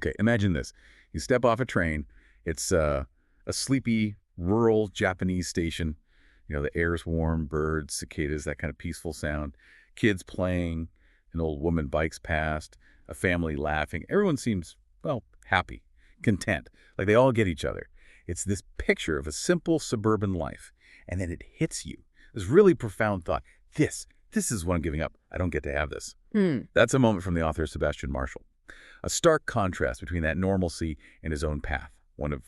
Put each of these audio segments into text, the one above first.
Okay, imagine this. You step off a train. It's a sleepy, rural Japanese station. You know, the air's warm, birds, cicadas, that kind of peaceful sound. Kids playing, an old woman bikes past, a family laughing. Everyone seems, well, happy, content, like they all get each other. It's this picture of a simple suburban life, and then it hits you. This really profound thought. This is what I'm giving up. I don't get to have this. That's a moment from the author Sebastian Marshall. A stark contrast between that normalcy and his own path, one of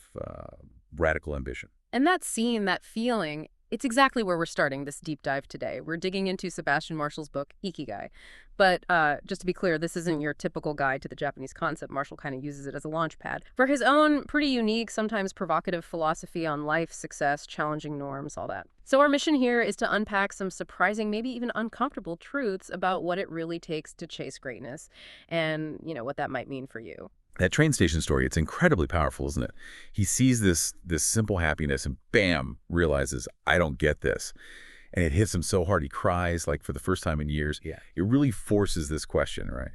radical ambition. And that scene, that feeling, it's exactly where we're starting this deep dive today. We're digging into Sebastian Marshall's book, Ikigai. But just to be clear, this isn't your typical guide to the Japanese concept. Marshall kind of uses it as a launch pad for his own pretty unique, sometimes provocative philosophy on life, success, challenging norms, all that. So our mission here is to unpack some surprising, maybe even uncomfortable truths about what it really takes to chase greatness and, you know, what that might mean for you. That train station story, it's incredibly powerful, isn't it? He sees this simple happiness and bam, realizes, I don't get this. And it hits him so hard he cries, like for the first time in years. Yeah. It really forces this question, right?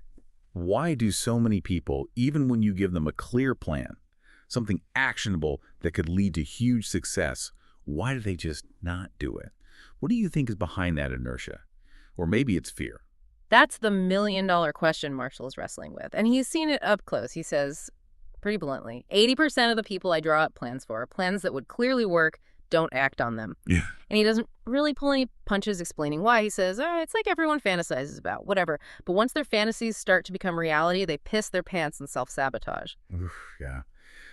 Why do so many people, even when you give them a clear plan, something actionable that could lead to huge success, why do they just not do it? What do you think is behind that inertia? Or maybe it's fear. That's the million-dollar question Marshall is wrestling with. And he's seen it up close. He says, pretty bluntly, 80% of the people I draw up plans for, plans that would clearly work, don't act on them. Yeah. And he doesn't really pull any punches explaining why. He says, it's like everyone fantasizes about, whatever. But once their fantasies start to become reality, they piss their pants and self-sabotage. Yeah.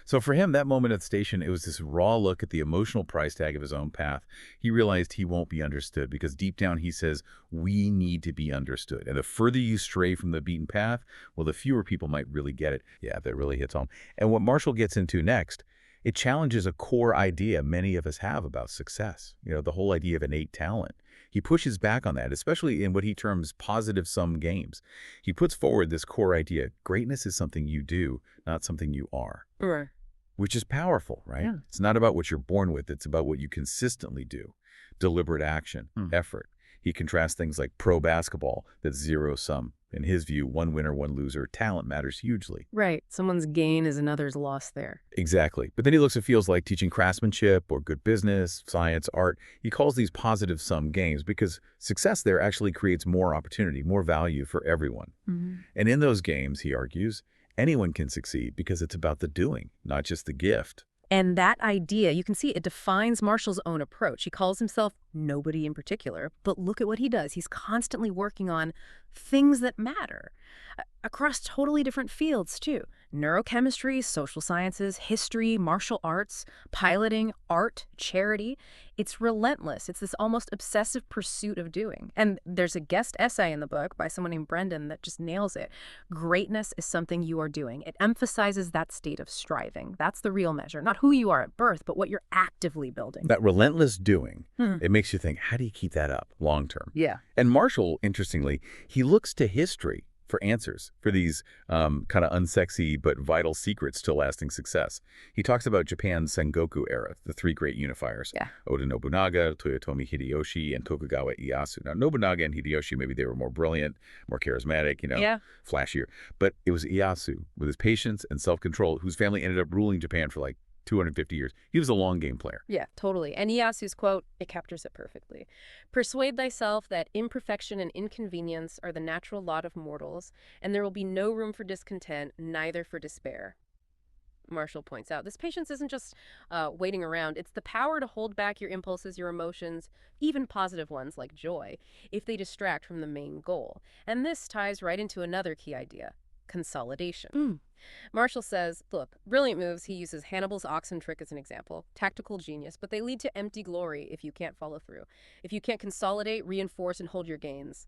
So for him, that moment at the station, it was this raw look at the emotional price tag of his own path. He realized he won't be understood because deep down he says, we need to be understood. And the further you stray from the beaten path, well, the fewer people might really get it. Yeah, that really hits home. And what Marshall gets into next, it challenges a core idea many of us have about success. You know, the whole idea of innate talent. He pushes back on that, especially in what he terms positive-sum games. He puts forward this core idea, greatness is something you do, not something you are. Right. Which is powerful, right? Yeah. It's not about what you're born with. It's about what you consistently do. Deliberate action, effort. He contrasts things like pro basketball, that's zero-sum. In his view, one winner, one loser. Talent matters hugely. Right. Someone's gain is another's loss there. Exactly. But then he looks at fields like teaching craftsmanship or good business, science, art. He calls these positive-sum games because success there actually creates more opportunity, more value for everyone. And in those games, he argues, anyone can succeed because it's about the doing, not just the gift. And that idea, you can see it defines Marshall's own approach. He calls himself nobody in particular, but look at what he does. He's constantly working on things that matter across totally different fields, too. Neurochemistry, social sciences, history, martial arts, piloting, art, charity. It's relentless. It's this almost obsessive pursuit of doing. And there's a guest essay in the book by someone named Brendan that just nails it. Greatness is something you are doing. It emphasizes that state of striving. That's the real measure. Not who you are at birth, but what you're actively building. That relentless doing, it makes you think, how do you keep that up long term? Yeah. And Marshall, interestingly, he looks to history for answers, for these kind of unsexy but vital secrets to lasting success. He talks about Japan's Sengoku era, the three great unifiers, Oda Nobunaga, Toyotomi Hideyoshi, and Tokugawa Ieyasu. Now, Nobunaga and Hideyoshi, maybe they were more brilliant, more charismatic, flashier. But it was Ieyasu, with his patience and self-control, whose family ended up ruling Japan for like 250 years. He was a long game player. Yeah, totally. And Ieyasu's quote, it captures it perfectly. Persuade thyself that imperfection and inconvenience are the natural lot of mortals, and there will be no room for discontent, neither for despair. Marshall points out, this patience isn't just waiting around. It's the power to hold back your impulses, your emotions, even positive ones like joy, if they distract from the main goal. And this ties right into another key idea, consolidation. Marshall says, look, brilliant moves, he uses Hannibal's oxen trick as an example, tactical genius, but they lead to empty glory if you can't follow through, if you can't consolidate, reinforce, and hold your gains.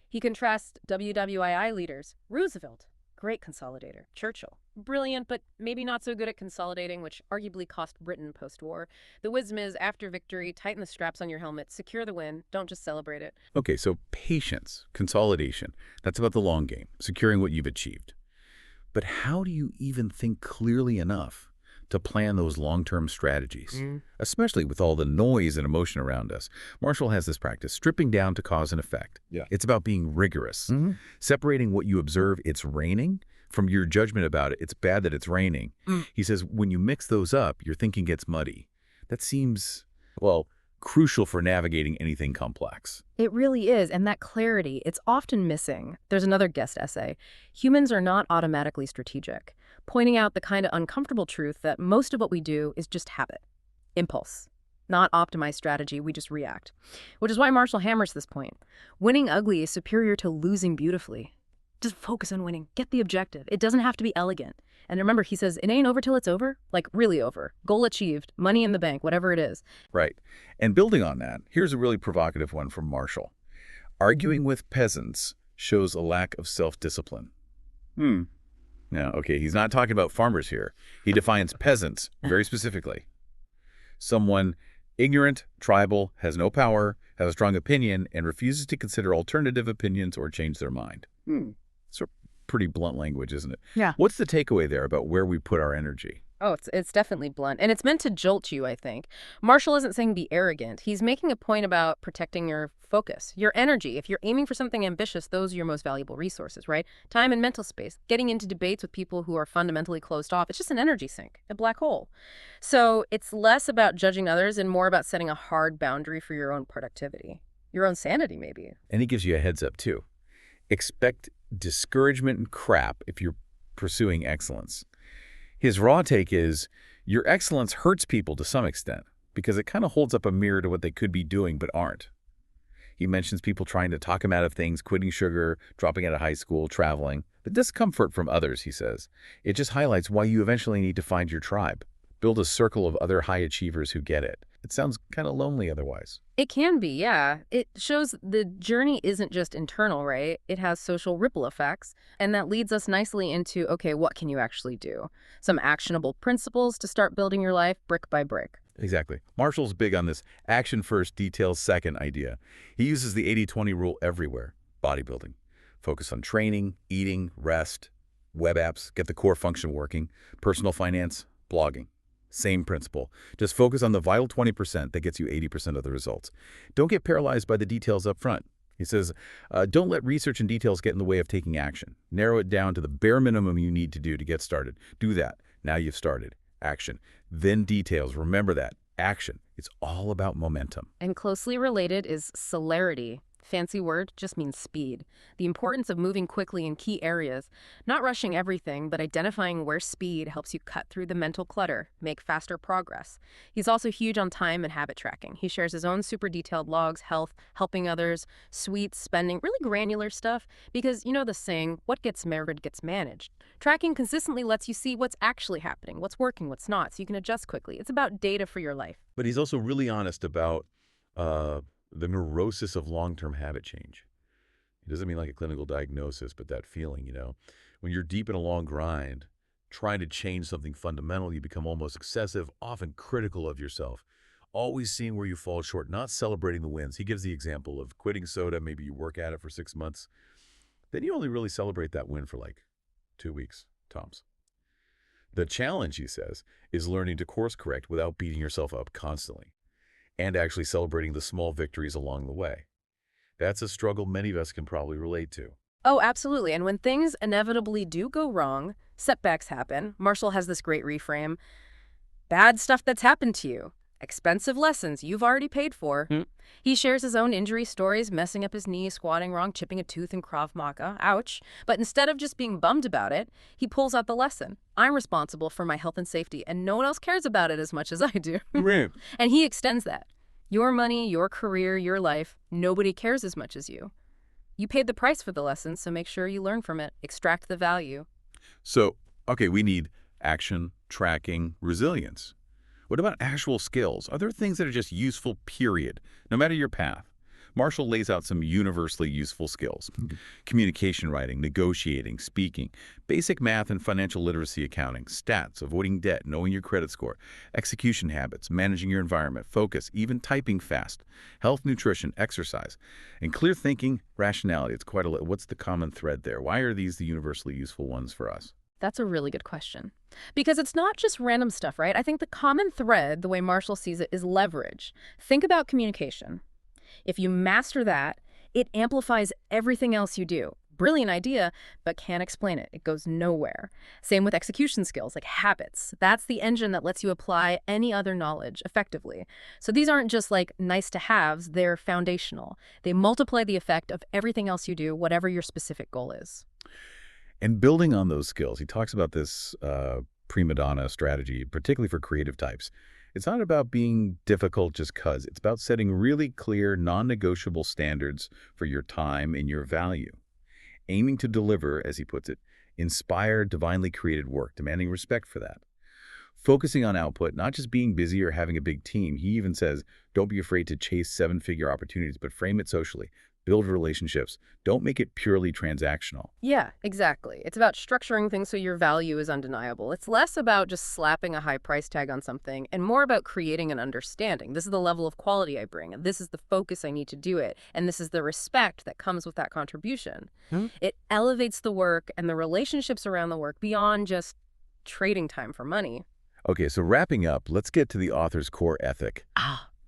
He contrasts WWII leaders, Roosevelt, great consolidator, Churchill, brilliant, but maybe not so good at consolidating, which arguably cost Britain post-war. The wisdom is, after victory, tighten the straps on your helmet, secure the win, don't just celebrate it. Okay, so patience, consolidation, that's about the long game, securing what you've achieved. But how do you even think clearly enough to plan those long-term strategies, especially with all the noise and emotion around us? Marshall has this practice, stripping down to cause and effect. It's about being rigorous, separating what you observe, it's raining, from your judgment about it, it's bad that it's raining. He says when you mix those up, your thinking gets muddy. That seems, well, crucial for navigating anything complex. It really is, and that clarity, it's often missing. There's another guest essay. Humans are not automatically strategic, pointing out the kind of uncomfortable truth that most of what we do is just habit, impulse, not optimized strategy. We just react, which is why Marshall hammers this point. Winning ugly is superior to losing beautifully. Just focus on winning. Get the objective. It doesn't have to be elegant. And remember, he says, it ain't over till it's over. Like, really over. Goal achieved. Money in the bank, whatever it is. Right. And building on that, here's a really provocative one from Marshall. Arguing with peasants shows a lack of self-discipline. Now, okay, he's not talking about farmers here. He defines peasants very specifically. Someone ignorant, tribal, has no power, has a strong opinion, and refuses to consider alternative opinions or change their mind. It's a pretty blunt language, isn't it? Yeah. What's the takeaway there about where we put our energy? Oh, it's definitely blunt. And it's meant to jolt you, I think. Marshall isn't saying be arrogant. He's making a point about protecting your focus, your energy. If you're aiming for something ambitious, those are your most valuable resources, right? Time and mental space. Getting into debates with people who are fundamentally closed off, it's just an energy sink, a black hole. So it's less about judging others and more about setting a hard boundary for your own productivity, your own sanity, maybe. And he gives you a heads up, too. Expect discouragement and crap if you're pursuing excellence. His raw take is your excellence hurts people to some extent because it kind of holds up a mirror to what they could be doing but aren't. He mentions people trying to talk him out of things, quitting sugar, dropping out of high school, traveling. The discomfort from others, he says. It just highlights why you eventually need to find your tribe. Build a circle of other high achievers who get it. It sounds kind of lonely otherwise. It can be, yeah. It shows the journey isn't just internal, right? It has social ripple effects. And that leads us nicely into, okay, what can you actually do? Some actionable principles to start building your life brick by brick. Exactly. Marshall's big on this action first, details second idea. He uses the 80-20 rule everywhere. Bodybuilding. Focus on training, eating, rest, web apps, get the core function working, personal finance, blogging. Same principle. Just focus on the vital 20% that gets you 80% of the results. Don't get paralyzed by the details up front. He says, don't let research and details get in the way of taking action. Narrow it down to the bare minimum you need to do to get started. Do that. Now you've started. Action. Then details. Remember that. Action. It's all about momentum. And closely related is celerity. Fancy word, just means speed. The importance of moving quickly in key areas, not rushing everything, but identifying where speed helps you cut through the mental clutter, make faster progress. He's also huge on time and habit tracking. He shares his own super detailed logs, health, helping others, sweets, spending, really granular stuff, because you know the saying, what gets measured gets managed. Tracking consistently lets you see what's actually happening, what's working, what's not, so you can adjust quickly. It's about data for your life. But he's also really honest about the neurosis of long-term habit change. It doesn't mean like a clinical diagnosis, but that feeling, when you're deep in a long grind, trying to change something fundamental, you become almost excessive, often critical of yourself, always seeing where you fall short, not celebrating the wins. He gives the example of quitting soda. Maybe you work at it for 6 months. Then you only really celebrate that win for like 2 weeks, tops. The challenge, he says, is learning to course correct without beating yourself up constantly, and actually celebrating the small victories along the way. That's a struggle many of us can probably relate to. Oh, absolutely. And when things inevitably do go wrong, setbacks happen. Marshall has this great reframe. Bad stuff that's happened to you. Expensive lessons you've already paid for. He shares his own injury stories, messing up his knee, squatting wrong, chipping a tooth in Krav Maga. Ouch. But instead of just being bummed about it, he pulls out the lesson. I'm responsible for my health and safety, and no one else cares about it as much as I do. Right. And he extends that. Your money, your career, your life, nobody cares as much as you. You paid the price for the lesson, so make sure you learn from it. Extract the value. So, okay, we need action, tracking, resilience. What about actual skills? Are there things that are just useful, period, no matter your path? Marshall lays out some universally useful skills. Communication writing, negotiating, speaking, basic math and financial literacy accounting, stats, avoiding debt, knowing your credit score, execution habits, managing your environment, focus, even typing fast, health, nutrition, exercise, and clear thinking, rationality. It's quite a lot. What's the common thread there? Why are these the universally useful ones for us? That's a really good question. Because it's not just random stuff, right? I think the common thread, the way Marshall sees it, is leverage. Think about communication. If you master that, it amplifies everything else you do. Brilliant idea, but can't explain it. It goes nowhere. Same with execution skills, like habits. That's the engine that lets you apply any other knowledge effectively. So these aren't just like nice to haves, they're foundational. They multiply the effect of everything else you do, whatever your specific goal is. And building on those skills, he talks about this prima donna strategy, particularly for creative types. It's not about being difficult just 'cause. It's about setting really clear, non-negotiable standards for your time and your value. Aiming to deliver, as he puts it, inspired, divinely created work, demanding respect for that. Focusing on output, not just being busy or having a big team. He even says, don't be afraid to chase seven-figure opportunities, but frame it socially. Build relationships. Don't make it purely transactional. Yeah, exactly. It's about structuring things so your value is undeniable. It's less about just slapping a high price tag on something and more about creating an understanding. This is the level of quality I bring, and this is the focus I need to do it, and this is the respect that comes with that contribution. It elevates the work and the relationships around the work beyond just trading time for money. Okay, so wrapping up, let's get to the author's core ethic,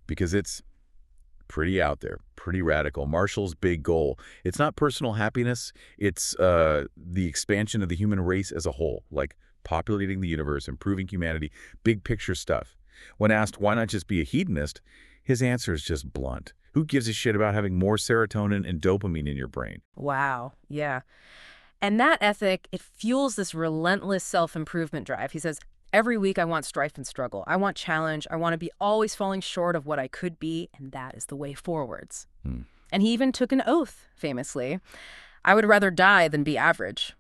because it's pretty out there, pretty radical. Marshall's big goal, it's not personal happiness, it's the expansion of the human race as a whole, like populating the universe, improving humanity, big picture stuff. When asked why not just be a hedonist, his answer is just blunt. Who gives a shit about having more serotonin and dopamine in your brain? Wow, yeah. And that ethic, it fuels this relentless self-improvement drive. He says, every week I want strife and struggle. I want challenge. I want to be always falling short of what I could be, and that is the way forwards. And he even took an oath, famously. I would rather die than be average.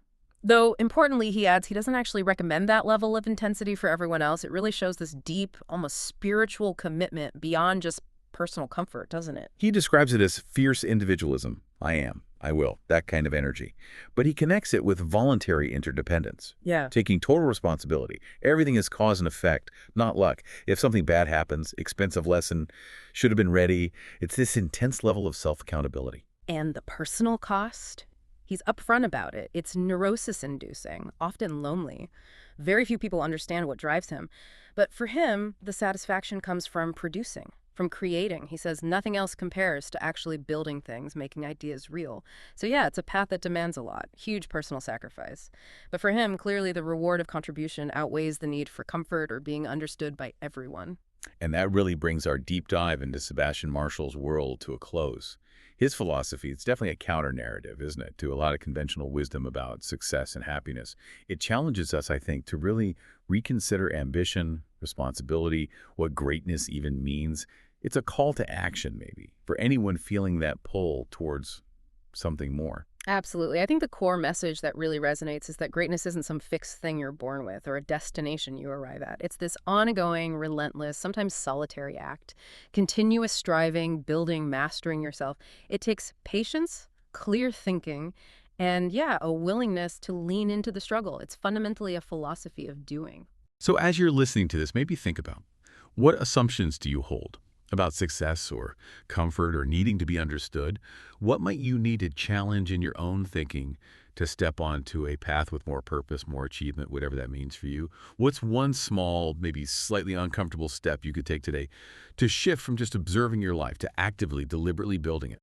Though, importantly, he adds he doesn't actually recommend that level of intensity for everyone else. It really shows this deep, almost spiritual commitment beyond just personal comfort, doesn't it? He describes it as fierce individualism. I am. I will. That kind of energy. But he connects it with voluntary interdependence. Yeah. Taking total responsibility. Everything is cause and effect, not luck. If something bad happens, expensive lesson, should have been ready. It's this intense level of self-accountability. And the personal cost? He's upfront about it. It's neurosis-inducing, often lonely. Very few people understand what drives him. But for him, the satisfaction comes from producing, from creating. He says nothing else compares to actually building things, making ideas real. So yeah, it's a path that demands a lot, huge personal sacrifice. But for him, clearly the reward of contribution outweighs the need for comfort or being understood by everyone. And that really brings our deep dive into Sebastian Marshall's world to a close. His philosophy, it's definitely a counter-narrative, isn't it, to a lot of conventional wisdom about success and happiness. It challenges us, I think, to really reconsider ambition, responsibility, what greatness even means. It's a call to action, maybe, for anyone feeling that pull towards something more. Absolutely. I think the core message that really resonates is that greatness isn't some fixed thing you're born with or a destination you arrive at. It's this ongoing, relentless, sometimes solitary act, continuous striving, building, mastering yourself. It takes patience, clear thinking, and yeah, a willingness to lean into the struggle. It's fundamentally a philosophy of doing. So as you're listening to this, maybe think about, what assumptions do you hold about success or comfort or needing to be understood? What might you need to challenge in your own thinking to step onto a path with more purpose, more achievement, whatever that means for you? What's one small, maybe slightly uncomfortable step you could take today to shift from just observing your life to actively, deliberately building it?